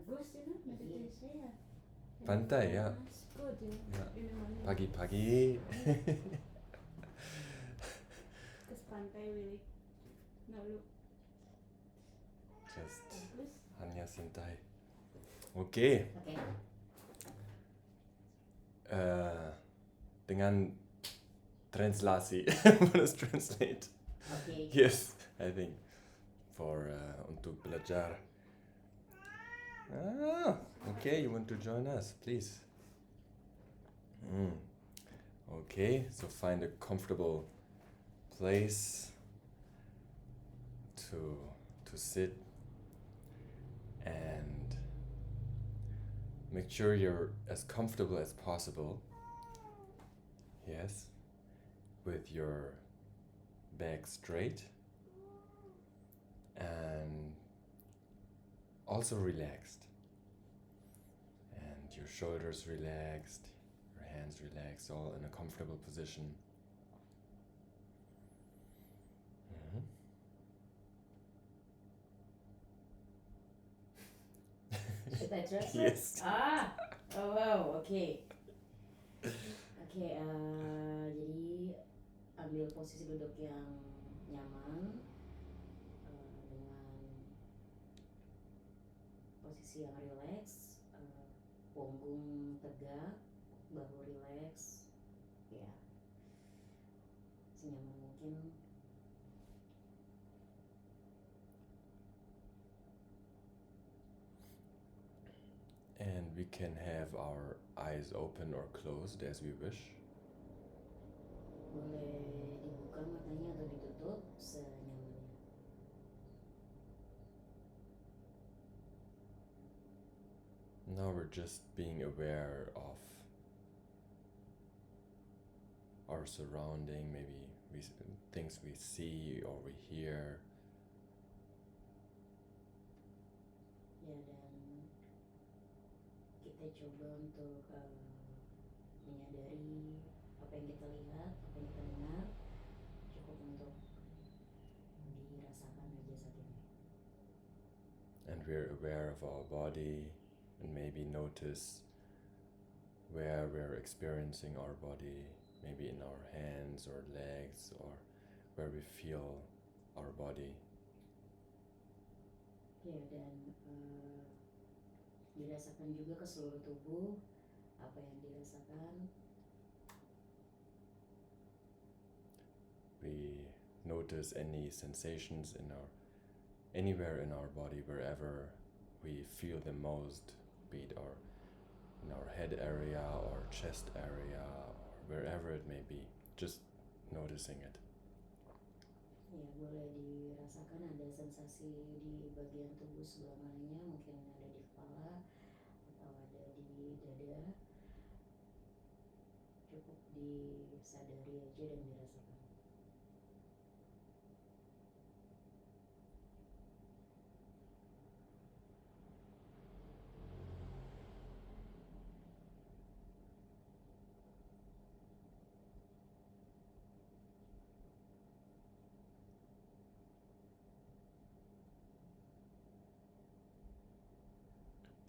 bagus meditasi ya. Pantai ya. Good Ya. in the morning. Pagi-pagi. Terus pantai really lalu Just bagus. hanya santai. Oke. Dengan translasi. Bonus translate. Yes, I think for untuk belajar. Okay, you want to join us, please. Okay, so find a comfortable place to sit and make sure you're as comfortable as possible. Yes, with your back straight and also relaxed, and your shoulders relaxed, your hands relaxed, all in a comfortable position. Should I translate? Yes. Oh wow, okay. Jadi ambil posisi duduk yang nyaman, dengan posisi yang rileks, punggung tegak, bahu rileks, ya, senyaman mungkin. And we can have our eyes open or closed as we wish. Boleh dibuka matanya atau ditutup senyamannya. Now we're just being aware of our surrounding, maybe things we see or we hear. Ya, dan kita coba untuk menyadari apa yang kita lihat, apa yang kita dengar, cukup untuk dirasakan aja saat ini. And we're aware of our body and maybe notice where we're experiencing our body, maybe in our hands or legs, or where we feel our body. Ya, dan dirasakan juga ke seluruh tubuh apa yang dirasakan. We notice any sensations anywhere in our body, wherever we feel the most, be it in our head area or chest area or wherever it may be, just noticing it. Ya, boleh dirasakan ada sensasi di bagian tubuh sebelah mananya, mungkin ada di kepala atau ada di dada. Cukup disadari aja dan dirasakan.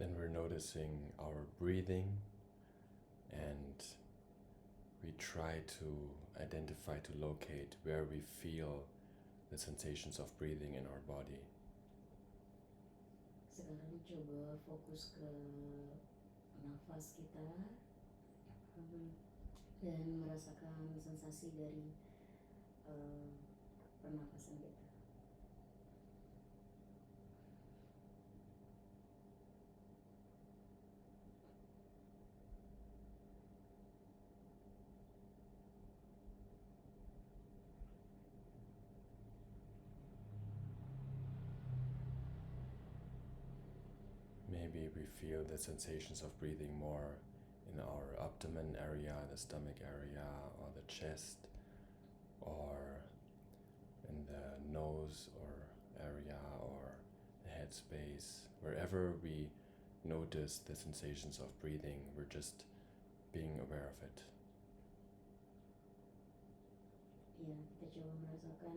Then we're noticing our breathing, and we try to identify, to locate where we feel the sensations of breathing in our body. Sekarang coba fokus ke nafas kita dan merasakan sensasi dari pernafasan kita. Maybe we feel the sensations of breathing more in our abdomen area, the stomach area, or the chest, or in the nose or area, or the head space. Wherever we notice the sensations of breathing, we're just being aware of it. Ya, kita coba merasakan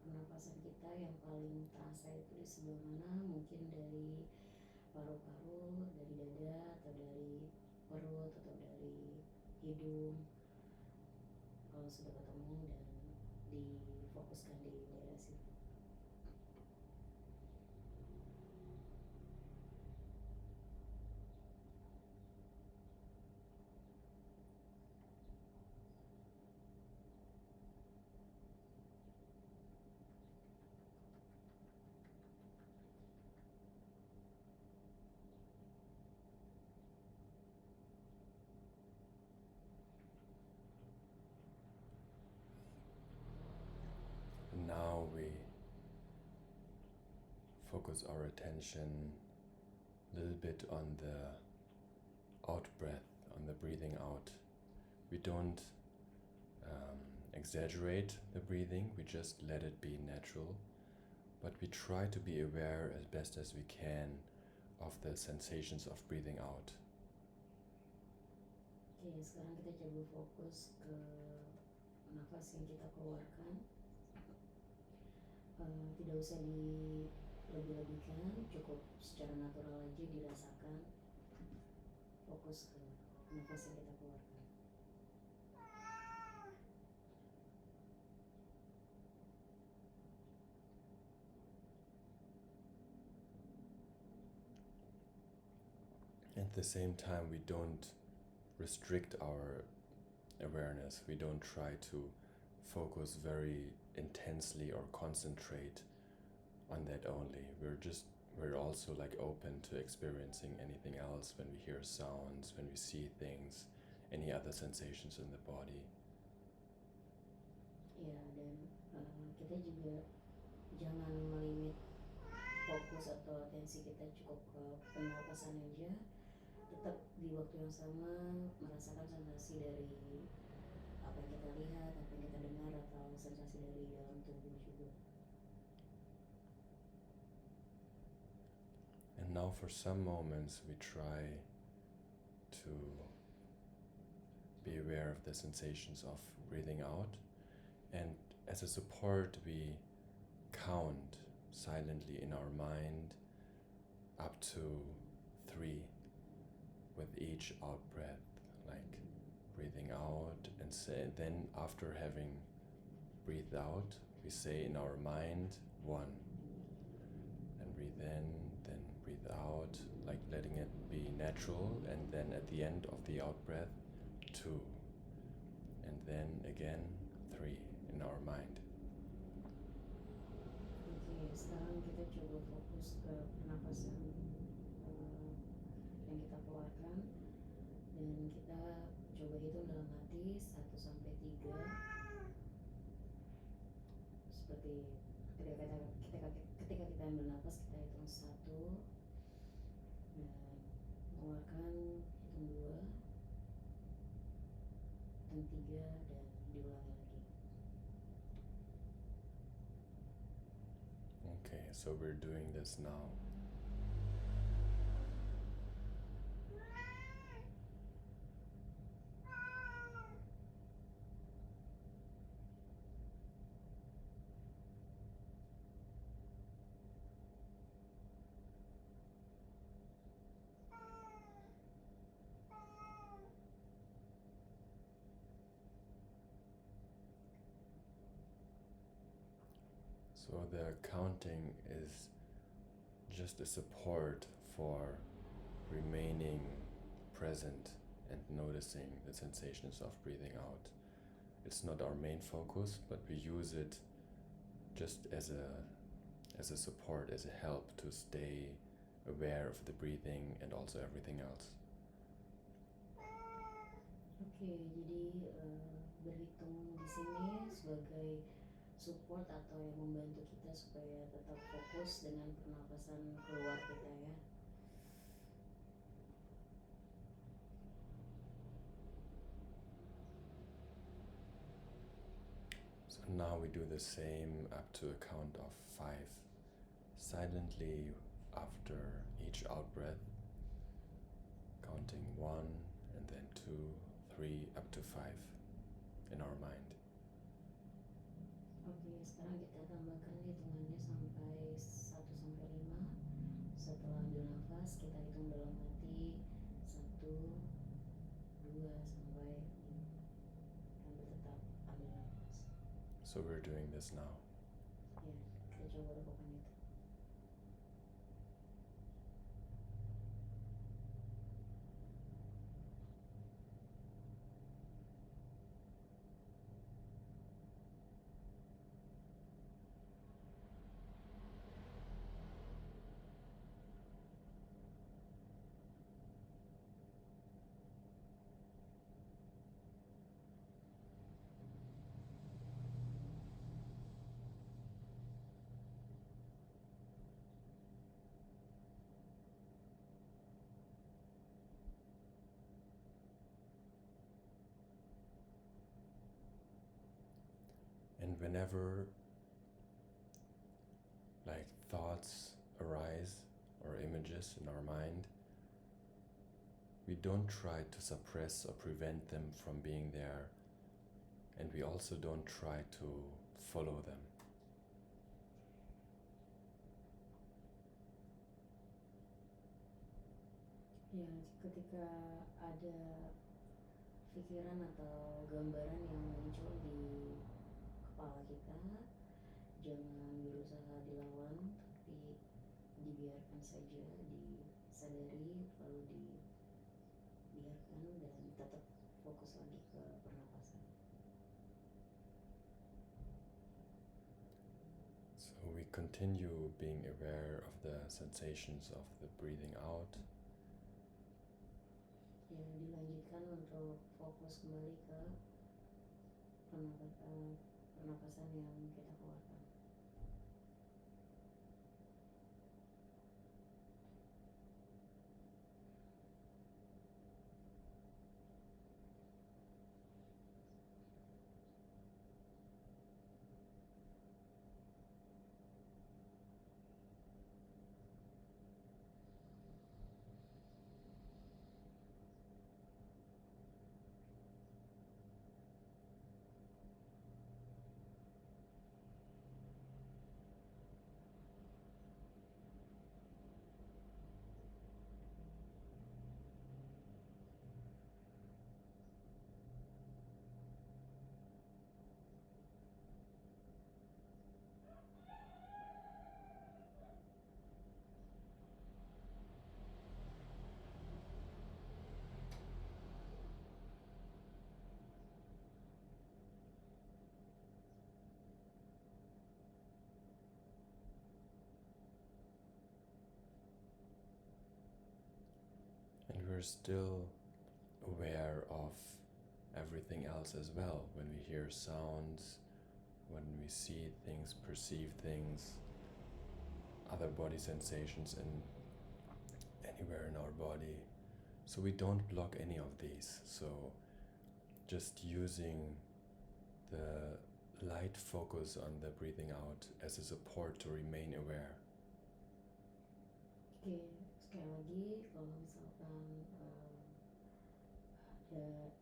pernapasan kita yang paling terasa itu di sebelah mana, mungkin dari paru-paru, dari dada atau dari perut atau dari hidung. Kalau sudah ketemu, dan difokuskan di daerah situ. Now we focus our attention a little bit on the out breath, on the breathing out. We don't exaggerate the breathing, we just let it be natural, but we try to be aware as best as we can of the sensations of breathing out. Oke, sekarang kita coba fokus ke nafas yang kita keluarkan. Tidak usah dilebih-lebihkan, cukup secara natural aja dirasakan. Fokus ke nafas yang kita keluarkan. At the same time, we don't restrict our awareness. We don't try to focus very intensely or concentrate on that only. We're also like open to experiencing anything else when we hear sounds, when we see things, any other sensations in the body. Ya, dan kita juga jangan melimit fokus atau atensi kita cukup ke pernapasan aja. Tetap di waktu yang sama merasakan sensasi dari apa yang kita lihat, apa yang kita dengar, atau sensasi dari dalam tubuh juga. And now for some moments we try to be aware of the sensations of breathing out, and as a support we count silently in our mind up to 3 with each out breath, like breathing out, and then after having breathed out we say in our mind 1, and breathe in, then breathe out, like letting it be natural, and then at the end of the out breath 2, and then again 3 in our mind. Oke, sekarang kita coba fokus ke pernapasan yang kita keluarkan, dan kita coba hitung dalam hati 1 sampai 3. Seperti ketika kita ambil napas, kita hitung 1, dan mengeluarkan hitung 2, hitung 3, dan diulangi lagi. Okay, so we're doing this now. So the counting is just a support for remaining present and noticing the sensations of breathing out. It's not our main focus, but we use it just as a support, as a help to stay aware of the breathing and also everything else. Oke, jadi berhitung di sini sebagai support atau yang membantu kita supaya tetap fokus dengan pernapasan keluar kita ya. So now we do the same up to a count of 5, silently after each out breath, counting 1 and then 2, 3 up to 5 in our mind. Oke, sekarang kita tambahkan hitungannya sampai 1 sampai 5. Setelah ambil nafas, kita juga sampai sambil tetap ambil nafas. So we're doing this now. Ya, kita coba lakukan itu. And whenever like thoughts arise or images in our mind, we don't try to suppress or prevent them from being there, and we also don't try to follow them. Ya, ketika ada pikiran atau gambaran yang muncul di kepala kita, jangan berusaha dilawan, tapi dibiarkan saja, disadari, lalu dibiarkan dan tetap fokus lagi ke pernapasan. So we continue being aware of the sensations of the breathing out. Ya, dilanjutkan untuk fokus kembali ke pernapasan yang kita keluarkan. And we're still aware of everything else as well. When we hear sounds, when we see things, perceive things, other body sensations anywhere in our body. So we don't block any of these. So just using the light focus on the breathing out as a support to remain aware. Oke, sekali lagi kalau misalkan ada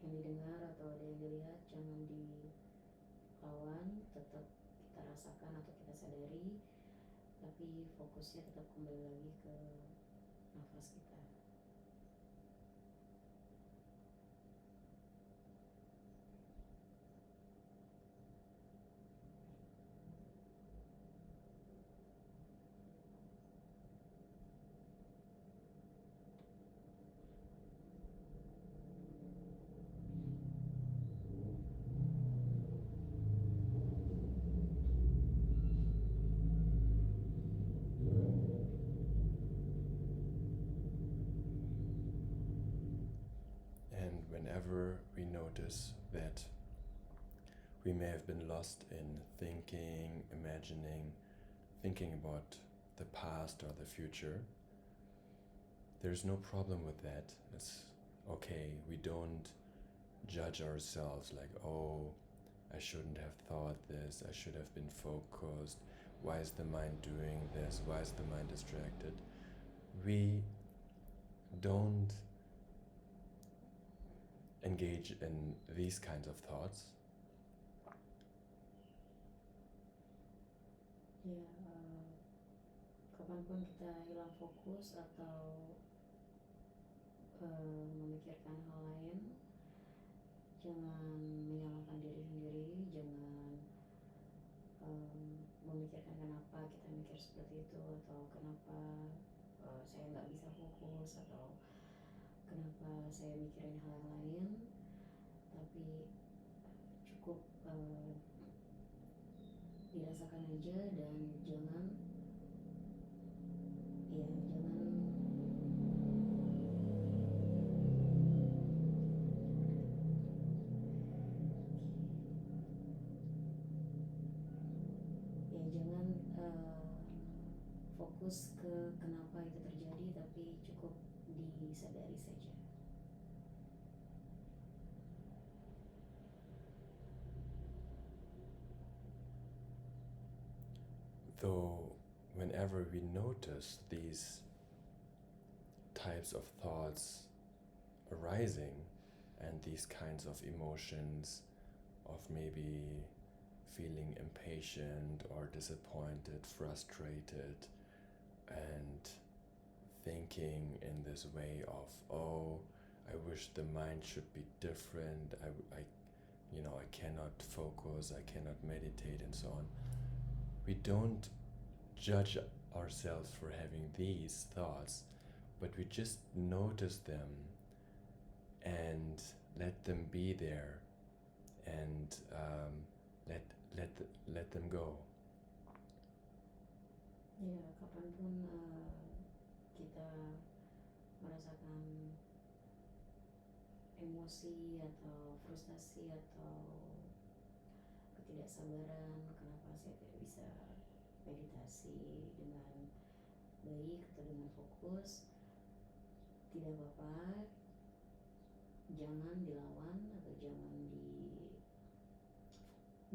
yang didengar atau ada yang dilihat, jangan dilawan, tetap kita rasakan atau kita sadari, tapi fokusnya tetap kembali lagi ke nafas kita. Whenever we notice that we may have been lost in thinking, imagining, thinking about the past or the future, there's no problem with that. It's okay. We don't judge ourselves like, oh, I shouldn't have thought this, I should have been focused, why is the mind doing this, why is the mind distracted? We don't engage in these kinds of thoughts. Ya, kapanpun kita hilang fokus atau memikirkan hal lain, fokus atau kenapa saya mikirin hal yang lain, tapi cukup dirasakan aja dan jangan fokus ke kenapa itu terjadi, tapi cukup disadari saja. Though whenever we notice these types of thoughts arising and these kinds of emotions of maybe feeling impatient or disappointed, frustrated, and thinking in this way of, oh, I wish the mind should be different, I cannot focus, I cannot meditate, and so on. We don't judge ourselves for having these thoughts, but we just notice them and let them be there, and let them go. Ya, kapanpun kita merasakan emosi atau frustasi atau ketidaksabaran, kenapa saya tidak bisa meditasi dengan baik atau dengan fokus, tidak apa-apa, jangan dilawan atau jangan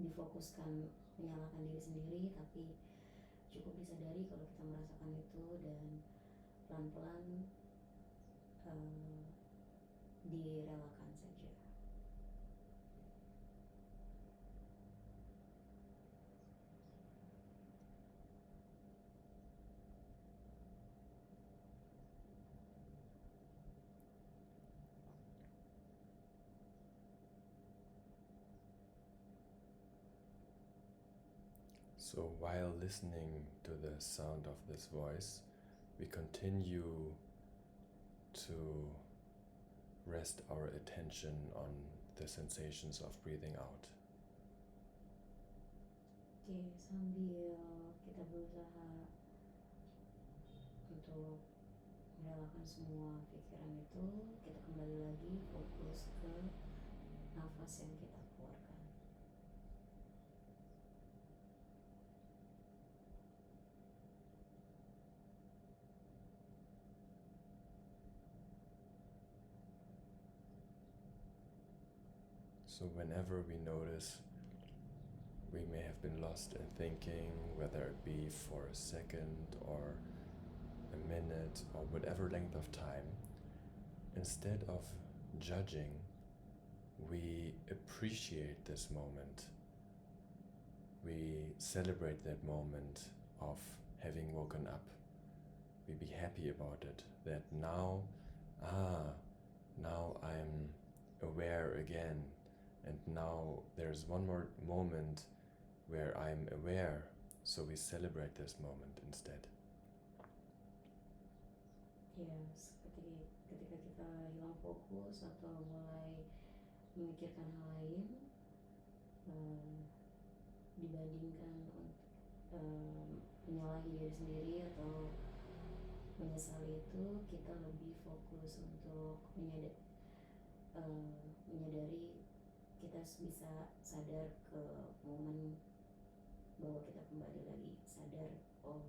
difokuskan menyalahkan diri sendiri, tapi cukup disadari kalau kita merasakan itu dan pelan-pelan direlakan saja. So while listening to the sound of this voice, we continue to rest our attention on the sensations of breathing out. Oke, sambil kita berusaha untuk merelakan semua pikiran itu, kita kembali lagi fokus ke nafas yang kita keluarkan. So whenever we notice we may have been lost in thinking, whether it be for a second or a minute or whatever length of time, instead of judging, we appreciate this moment. We celebrate that moment of having woken up. We be happy about it, that now I'm aware again, and now there's one more moment where I'm aware, so we celebrate this moment instead. Ya, seperti ketika kita hilang fokus atau mulai memikirkan hal lain, dibandingkan menyalahi diri sendiri atau menyesali itu, kita lebih fokus untuk menyadari, kita bisa sadar ke momen bahwa kita kembali lagi sadar, oh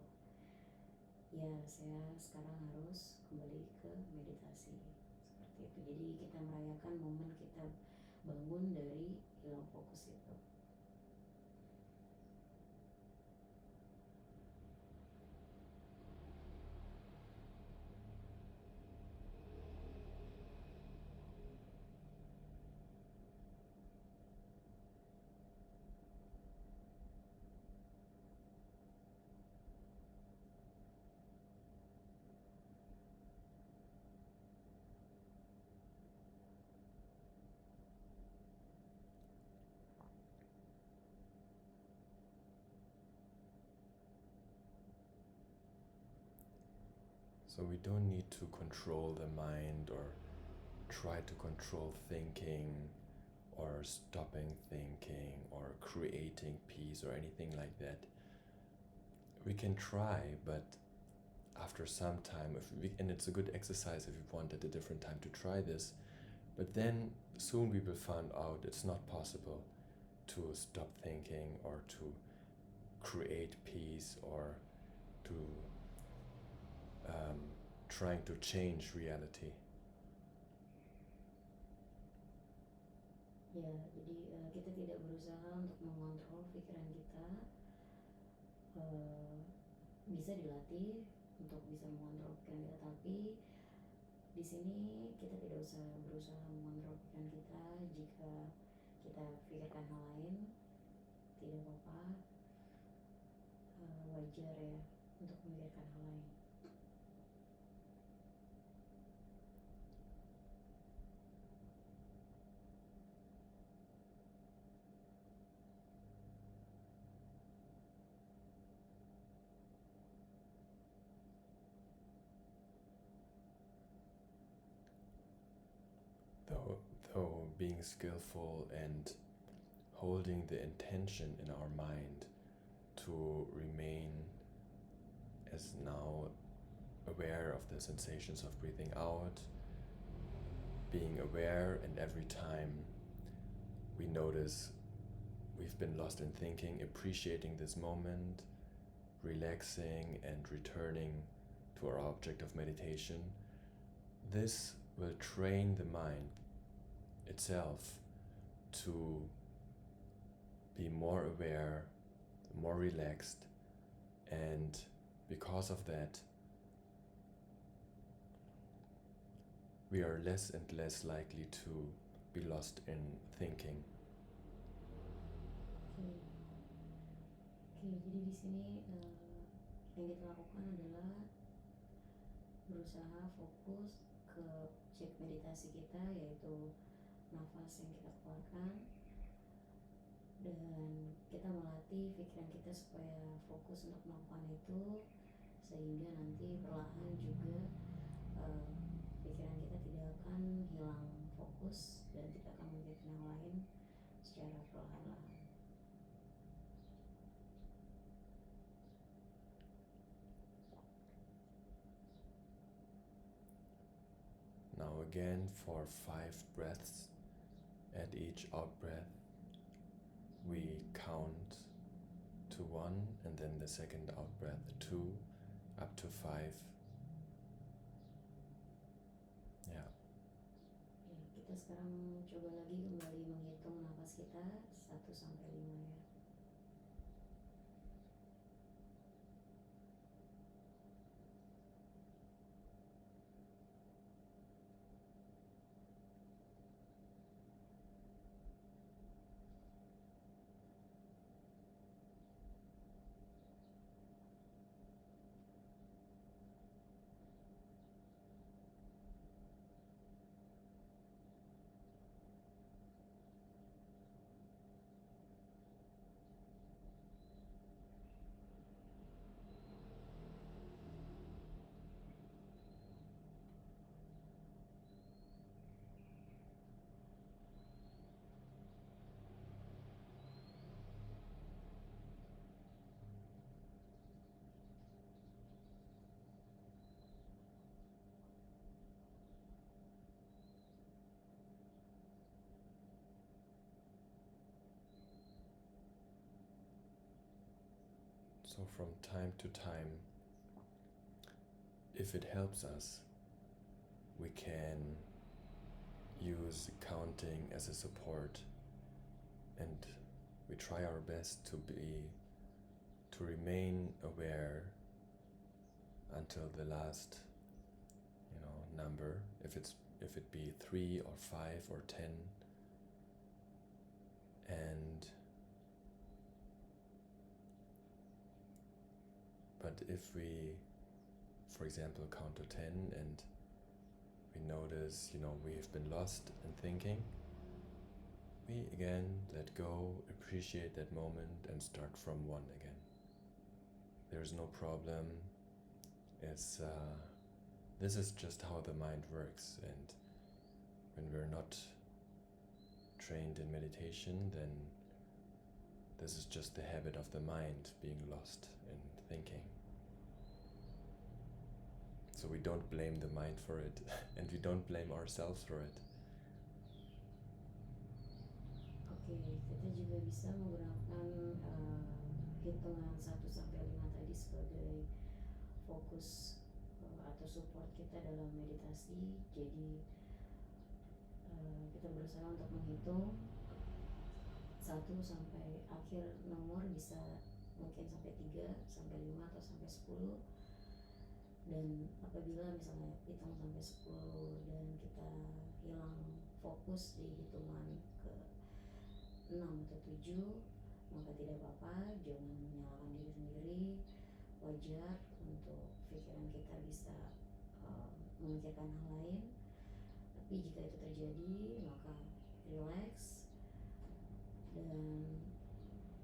ya, saya sekarang harus kembali ke meditasi, seperti itu. Jadi kita merayakan momen kita bangun dari hilang fokus itu. So we don't need to control the mind or try to control thinking or stopping thinking or creating peace or anything like that. We can try, but after some time, and it's a good exercise if you want at a different time to try this, but then soon we will find out it's not possible to stop thinking or to create peace or to trying to change reality. Ya, jadi kita tidak berusaha untuk mengontrol pikiran kita. Bisa dilatih untuk bisa mengontrol pikiran kita, tapi di sini kita tidak usah berusaha mengontrol pikiran kita. Jika kita pikirkan hal lain, tidak apa-apa, wajar ya untuk memikirkan hal lain. Though being skillful and holding the intention in our mind to remain as now aware of the sensations of breathing out, being aware, and every time we notice we've been lost in thinking, appreciating this moment, relaxing and returning to our object of meditation, this will train the mind itself to be more aware, more relaxed, and because of that, we are less and less likely to be lost in thinking. Oke, jadi di sini yang kita lakukan adalah berusaha fokus ke objek meditasi kita, yaitu nafas yang kita keluarkan, dan kita melatih pikiran kita supaya fokus untuk melakukan itu, sehingga nanti perlahan juga pikiran kita tidak akan hilang fokus dan kita akan memikirkan yang lain secara perlahan-lahan. Now again, for 5 breaths, at each out breath we count to 1, and then the second out breath 2 up to 5. Yeah. Kita sekarang coba lagi kembali menghitung nafas kita 1 sampai 5 ya. So from time to time, if it helps us, we can use counting as a support, and we try our best to remain aware until the last number, if it be 3 or 5 or 10, and but if we, for example, count to 10 and we notice, we've been lost in thinking, we again let go, appreciate that moment, and start from 1 again. There's no problem. It's this is just how the mind works, and when we're not trained in meditation, then this is just the habit of the mind being lost in thinking. So we don't blame the mind for it, and we don't blame ourselves for it. Oke, kita juga bisa menggunakan hitungan 1 sampai 5 tadi sebagai fokus atau support kita dalam meditasi. Jadi kita berusaha untuk menghitung 1 sampai akhir nomor bisa mungkin sampai 3, sampai 5 atau sampai 10. Dan apabila misalnya hitung sampai 10 dan kita hilang fokus di hitungan ke 6 atau 7, maka tidak apa-apa, jangan menyalahkan diri sendiri. Wajar untuk pikiran kita bisa memikirkan hal lain. Tapi jika itu terjadi, maka relax dan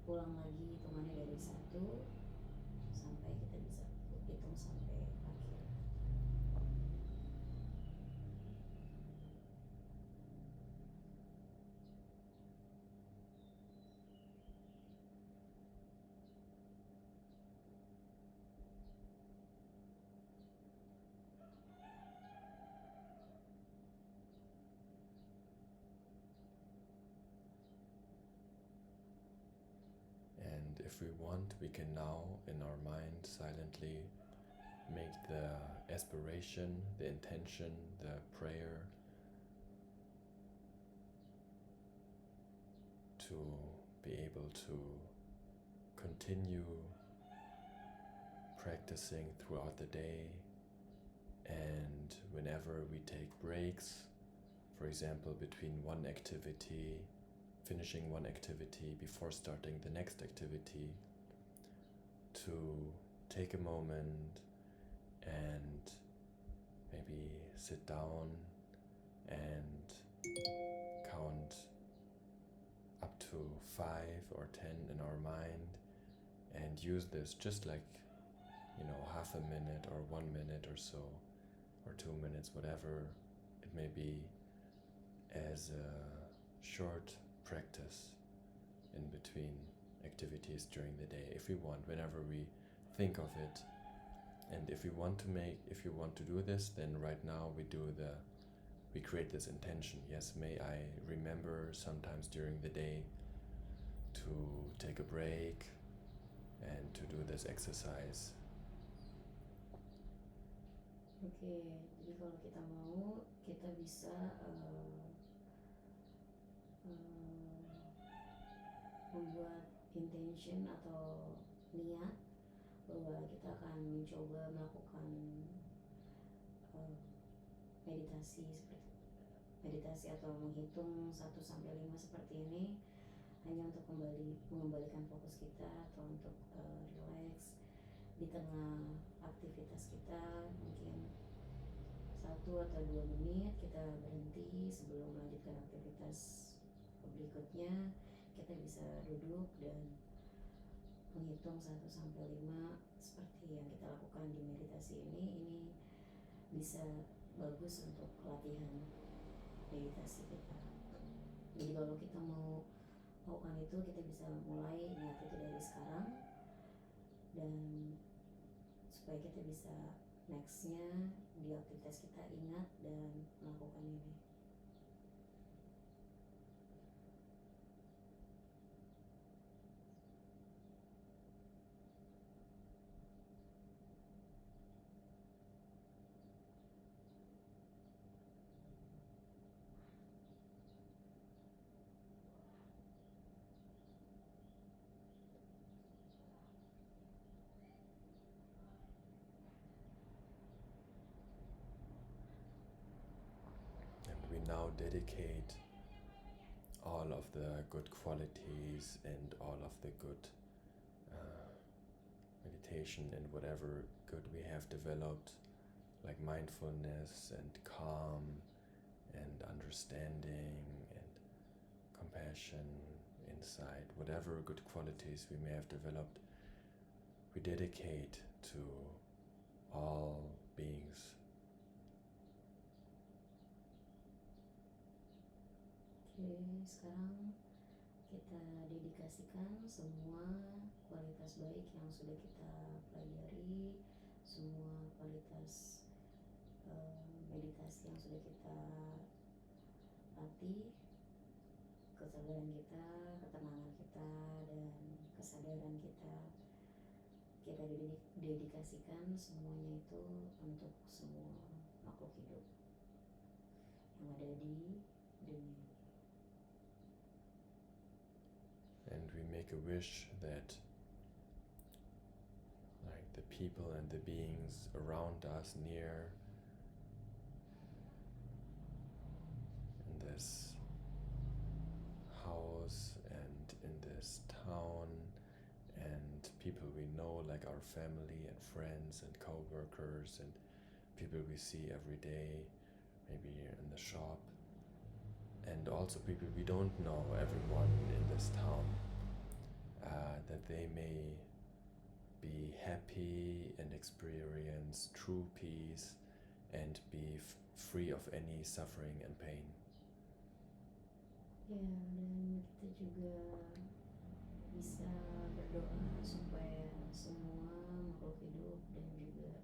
ulang lagi hitungannya dari 1 sampai kita bisa hitung sampai akhir. And if we want, we can now, in our mind, silently make the aspiration, the intention, the prayer to be able to continue practicing throughout the day, and whenever we take breaks, for example, between one activity, finishing one activity before starting the next activity, to take a moment and maybe sit down and count up to 5 or 10 in our mind, and use this just like, half a minute or 1 minute or so, or 2 minutes, whatever it may be, as a short practice in between activities during the day, if we want, whenever we think of it. And if you want to do this, then right now we create this intention. Yes, may I remember sometimes during the day to take a break and to do this exercise. Oke, jadi kalau kita mau, kita bisa membuat intention atau niat bahwa kita akan mencoba melakukan meditasi atau menghitung 1 sampai 5 seperti ini, hanya untuk mengembalikan fokus kita atau untuk relax di tengah aktivitas kita. Mungkin 1 atau 2 menit kita berhenti sebelum melanjutkan aktivitas berikutnya. Kita bisa duduk dan menghitung 1 sampai 5 seperti yang kita lakukan di meditasi ini. Ini bisa bagus untuk latihan meditasi kita. Jadi kalau kita mau lakukan itu, kita bisa mulai niat itu dari sekarang, dan supaya kita bisa nextnya di aktivitas kita ingat dan melakukan ini. We now dedicate all of the good qualities and all of the good meditation and whatever good we have developed, like mindfulness and calm and understanding and compassion, insight, whatever good qualities we may have developed, we dedicate to all beings Oke, sekarang kita dedikasikan semua kualitas baik yang sudah kita pelajari, semua kualitas meditasi yang sudah kita latih, kesadaran kita, ketenangan kita, dan kesadaran kita dedikasikan semuanya itu untuk semua makhluk hidup yang ada di dunia. And we make a wish that like the people and the beings around us, near in this house and in this town, and people we know like our family and friends and co-workers and people we see every day, maybe in the shop, and also people we don't know, everyone in this town, that they may be happy and experience true peace and be free of any suffering and pain. Ya, dan kita juga bisa berdoa supaya semua makhluk hidup dan juga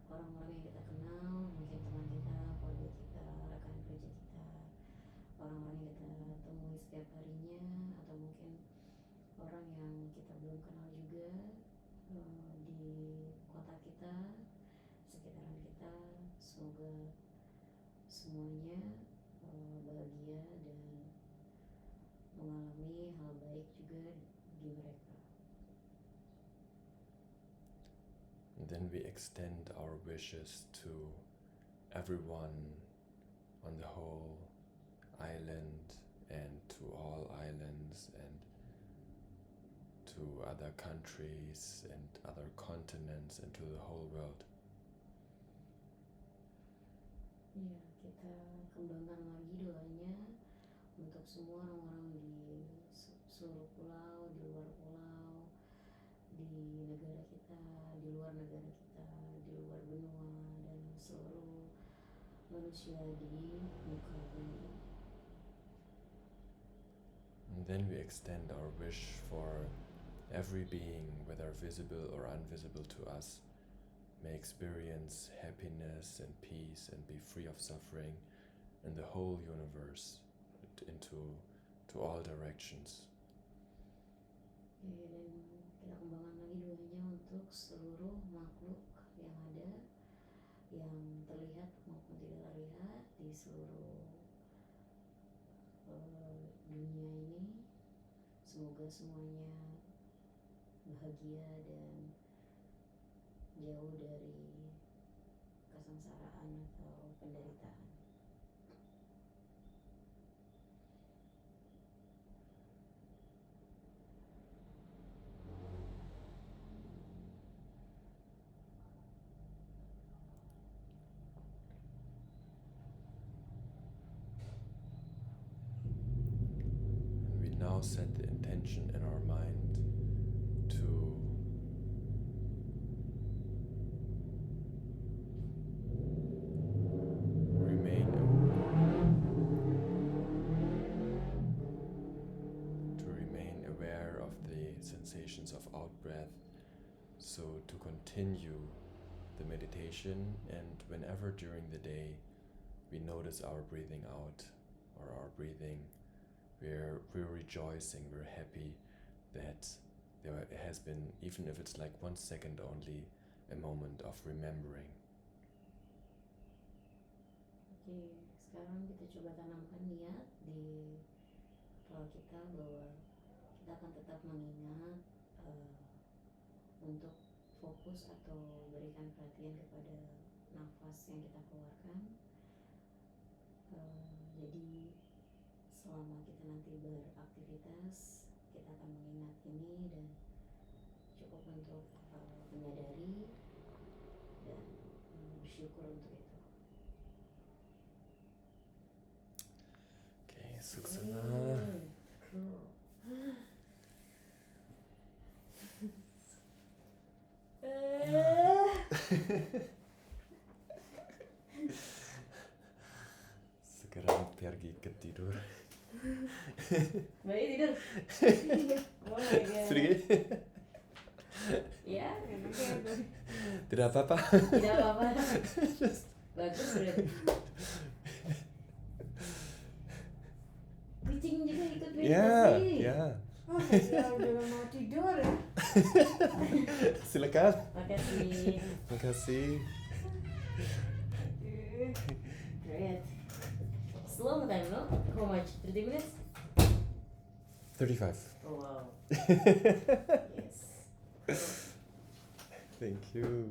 orang-orang yang kita kenal, mungkin teman kita, keluarga kita, rekan kerja kita, orang-orang yang kita temui setiap harinya, atau mungkin orang yang kita belum kenal juga di kota kita, sekitaran kita, semoga semuanya bahagia dan mengalami hal baik juga di mereka. And then we extend our wishes to everyone on the whole island and to all islands and to other countries and other continents and to the whole world. Ya, kita kembangkan lagi doanya untuk semua orang-orang di seluruh pulau, di luar pulau, di negara kita, di luar negara kita, di luar benua, dan seluruh manusia di muka bumi. And then we extend our wish for every being, whether visible or invisible to us, may experience happiness and peace and be free of suffering in the whole universe, into all directions. Oke, dan kita kembangkan lagi doanya untuk seluruh makhluk yang ada, yang terlihat maupun tidak terlihat di seluruh dunia ini. Semoga semuanya bahagia dan jauh dari kesengsaraan atau penderitaan. And we now set the intention in our mind to remain aware of the sensations of out-breath, so to continue the meditation, and whenever during the day we notice our breathing out or our breathing, we're rejoicing, we're happy that there has been, even if it's like 1 second only, a moment of remembering. Oke, sekarang kita coba tanamkan niat di kepala kita bahwa kita akan tetap mengingat untuk fokus atau berikan perhatian kepada nafas yang kita keluarkan. Jadi selama kita nanti beraktivitas, kita akan mengingat ini dan cukup untuk menyadari dan bersyukur untuk itu. Okay, suksana. Cool. Segera pergi ke tidur. Baik tidur. Oh my god. Sedikit. Ya, Tidak apa-apa. tidak apa-apa. Bagus berarti. Kucing juga ikut Ya, meditasi. ya. Oh, saya udah mau tidur ya. Silakan. Makasih. Makasih. Great. It's a long time, no? How much? 30 minutes? 35. Oh wow. Yes. Thank you.